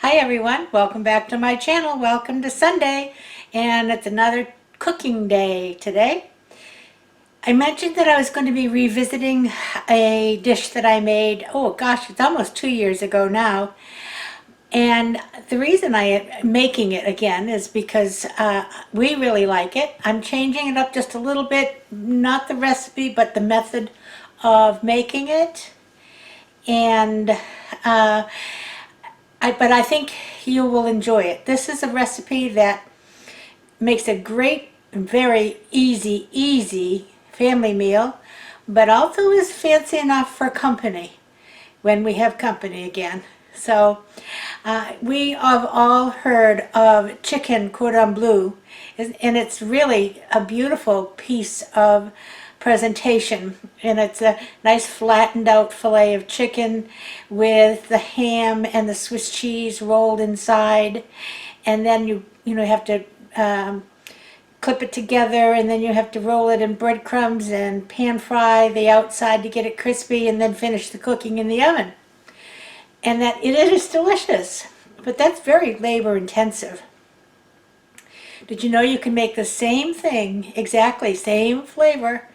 Hi everyone, welcome back to my channel. Welcome to Sunday, and it's another cooking day today. I mentioned that I was going to be revisiting a dish that I made, oh gosh, it's almost 2 years ago now. And the reason I am making it again is because we really like it. I'm changing it up just a little bit, not the recipe, but the method of making it. And but I think you will enjoy it. This is a recipe that makes a great, very easy family meal, but also is fancy enough for company when we have company again. So we have all heard of Chicken Cordon Bleu, and it's really a beautiful piece of presentation. And it's a nice flattened out fillet of chicken with the ham and the Swiss cheese rolled inside, and then you have to clip it together, and then you have to roll it in breadcrumbs and pan fry the outside to get it crispy, and then finish the cooking in the oven. And that it is delicious, but that's very labor intensive. Did you know you can make the same thing, exactly same flavor,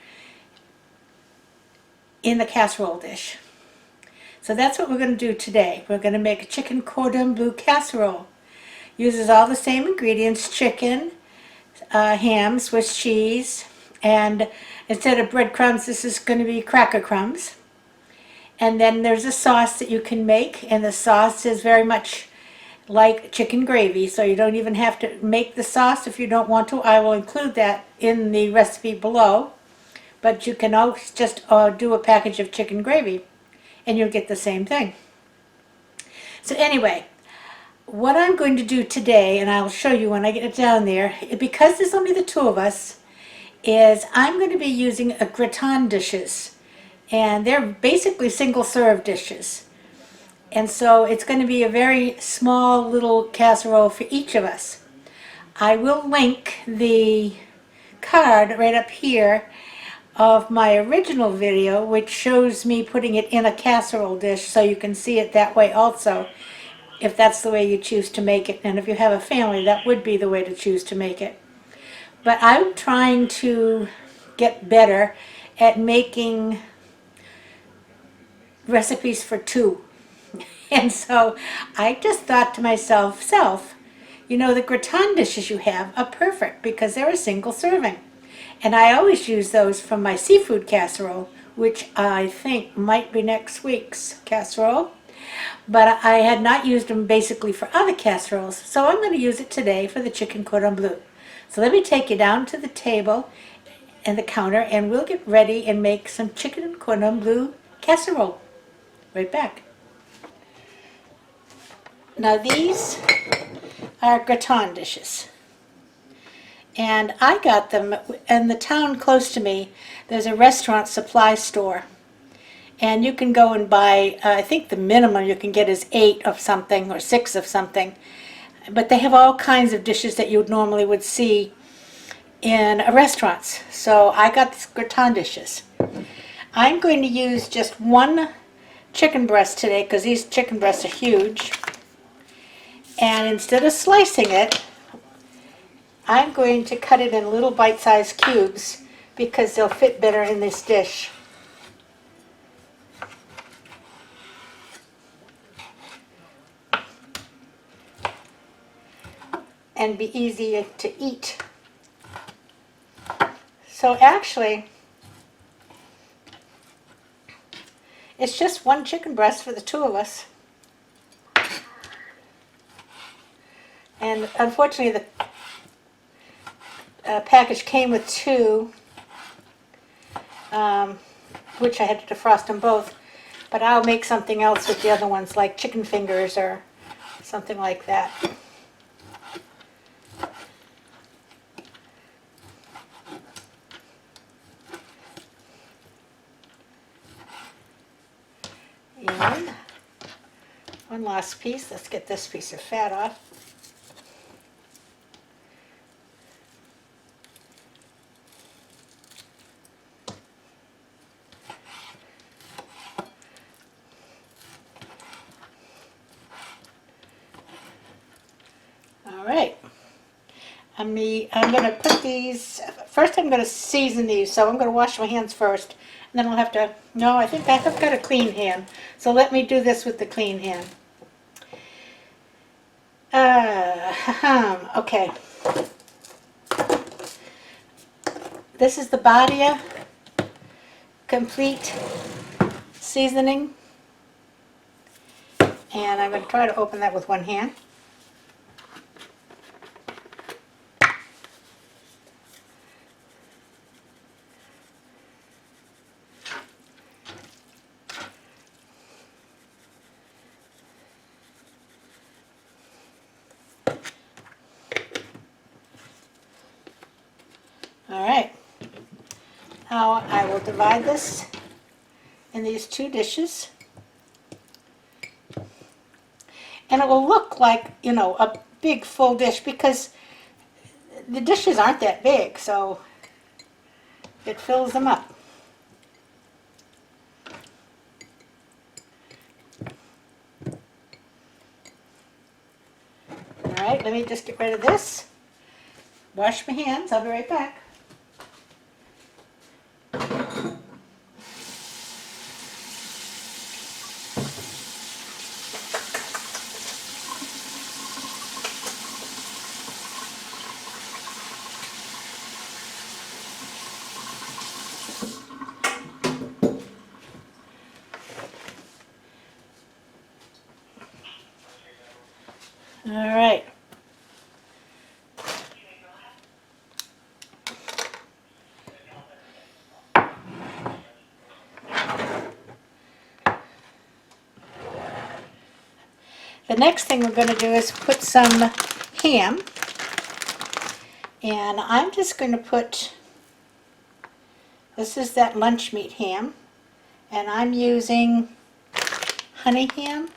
in the casserole dish? So that's what we're going to do today. We're going to make a chicken cordon bleu casserole. Uses all the same ingredients: chicken, ham, Swiss cheese, and instead of breadcrumbs, this is going to be cracker crumbs. And then there's a sauce that you can make, and the sauce is very much like chicken gravy, so you don't even have to make the sauce if you don't want to. I will include that in the recipe below, but you can always just do a package of chicken gravy, and you'll get the same thing. So anyway, what I'm going to do today, and I'll show you when I get it down there, because there's only the two of us, is I'm going to be using a gratin dishes. And they're basically single serve dishes. And so it's going to be a very small little casserole for each of us. I will link the card right up here of my original video, which shows me putting it in a casserole dish, so you can see it that way also, if that's the way you choose to make it. And if you have a family, that would be the way to choose to make it. But I'm trying to get better at making recipes for two. And so I just thought to myself, the gratin dishes you have are perfect because they're a single serving. And I always use those from my seafood casserole, which I think might be next week's casserole. But I had not used them basically for other casseroles, so I'm going to use it today for the chicken cordon bleu. So let me take you down to the table and the counter, and we'll get ready and make some chicken cordon bleu casserole. Right back. Now these are gratin dishes, and I got them in the town close to me. There's a restaurant supply store, and you can go and buy, I think the minimum you can get is 8 of something or 6 of something, but they have all kinds of dishes that you normally would see in restaurants. So I got these gratin dishes. I'm going to use just one chicken breast today because these chicken breasts are huge, and instead of slicing it, I'm going to cut it in little bite-sized cubes because they'll fit better in this dish. And be easy to eat. So actually, it's just one chicken breast for the two of us. And unfortunately, the package came with 2, which I had to defrost them both. But I'll make something else with the other ones, like chicken fingers or something like that. And one last piece. Let's get this piece of fat off. I'm going to put these, first I'm going to season these, so I'm going to wash my hands first, and then I'll have to, no, I think I've got a clean hand, so let me do this with the clean hand. Okay. This is the Badia Complete Seasoning, and I'm going to try to open that with one hand. All right, now I will divide this in these two dishes, and it will look like, you know, a big full dish because the dishes aren't that big, so it fills them up. All right, let me just get rid of this, wash my hands, I'll be right back. All right. The next thing we're going to do is put some ham, and I'm just going to put, this is that lunch meat ham, and I'm using honey ham.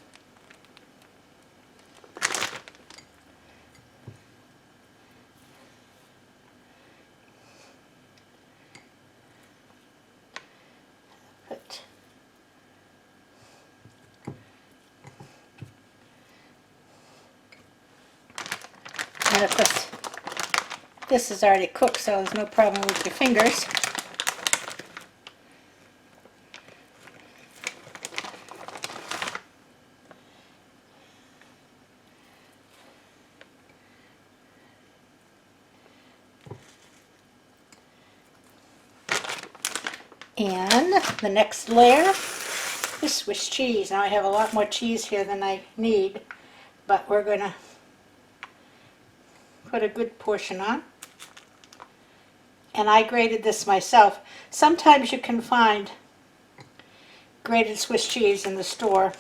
And of course, this is already cooked, so there's no problem with your fingers. And the next layer is Swiss cheese. Now I have a lot more cheese here than I need, but we're going to put a good portion on. And I grated this myself. Sometimes you can find grated Swiss cheese in the store.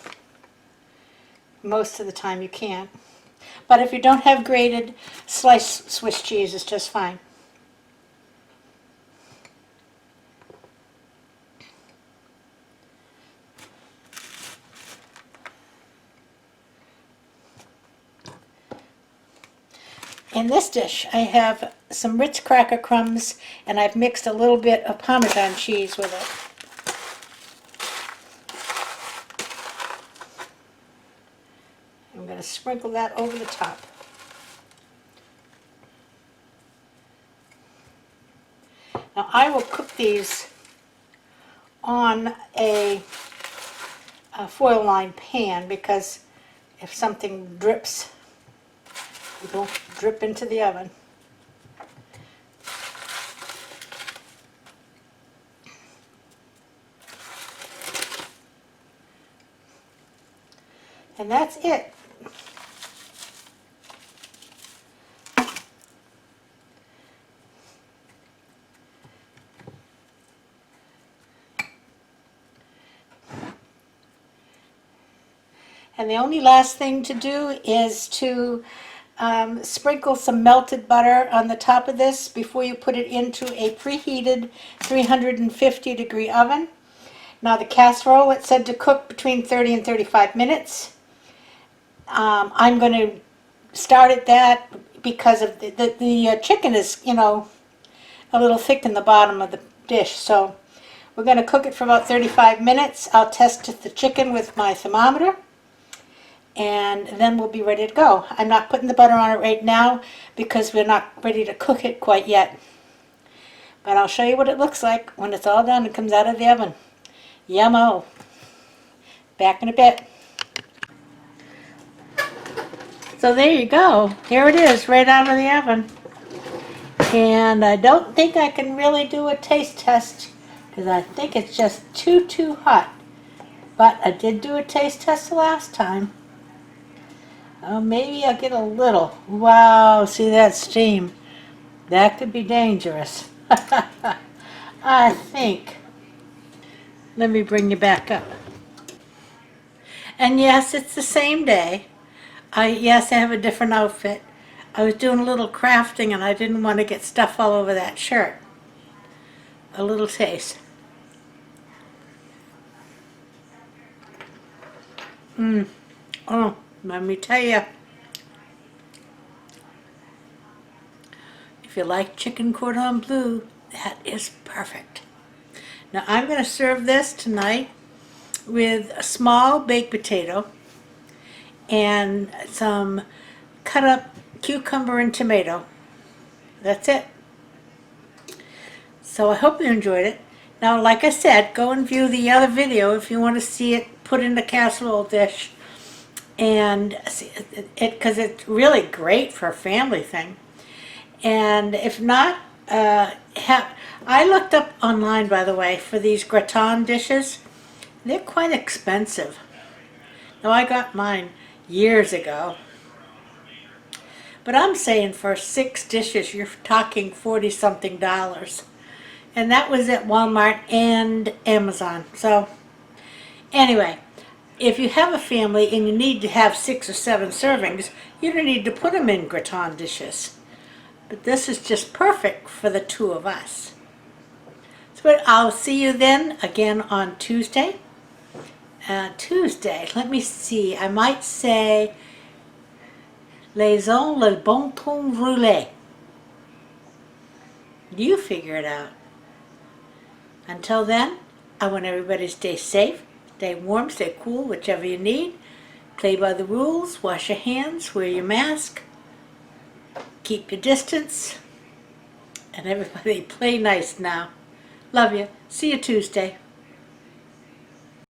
Most of the time you can't. But if you don't have grated, sliced Swiss cheese is just fine. In this dish, I have some Ritz Cracker crumbs, and I've mixed a little bit of Parmesan cheese with it. I'm going to sprinkle that over the top. Now I will cook these on a foil-lined pan, because if something drips, it will drip into the oven. And that's it. And the only last thing to do is to sprinkle some melted butter on the top of this before you put it into a preheated 350-degree oven. Now the casserole, it said to cook between 30 and 35 minutes. I'm going to start at that because of the chicken is, you know, a little thick in the bottom of the dish. So we're going to cook it for about 35 minutes. I'll test the chicken with my thermometer. and then we'll be ready to go. I'm not putting the butter on it right now because we're not ready to cook it quite yet. But I'll show you what it looks like when it's all done and comes out of the oven. Yummo. Back in a bit. So there you go. Here it is, right out of the oven. And I don't think I can really do a taste test because I think it's just too hot. But I did do a taste test last time. Oh, maybe I'll get a little. Wow, see that steam? That could be dangerous. I think. Let me bring you back up. And yes, it's the same day. Yes, I have a different outfit. I was doing a little crafting and I didn't want to get stuff all over that shirt. A little taste. Oh, let me tell you. If you like chicken cordon bleu, that is perfect. Now I'm going to serve this tonight with a small baked potato and some cut up cucumber and tomato. That's it. So I hope you enjoyed it. Now, like I said, go and view the other video if you want to see it put in a casserole dish. And because it's really great for a family thing. And if not, I looked up online, by the way, for these gratin dishes. They're quite expensive. Now, I got mine years ago. But I'm saying for 6 dishes, you're talking $40-something. And that was at Walmart and Amazon. So, anyway, if you have a family and you need to have 6 or 7 servings, you don't need to put them in gratin dishes. But this is just perfect for the 2 of us. So I'll see you then again on Tuesday. Let me see, I might say Laissons le bon temps rouler. You figure it out. Until then, I want everybody to stay safe, stay warm, stay cool, whichever you need. Play by the rules, wash your hands, wear your mask, keep your distance, and everybody play nice now. Love you. See you Tuesday.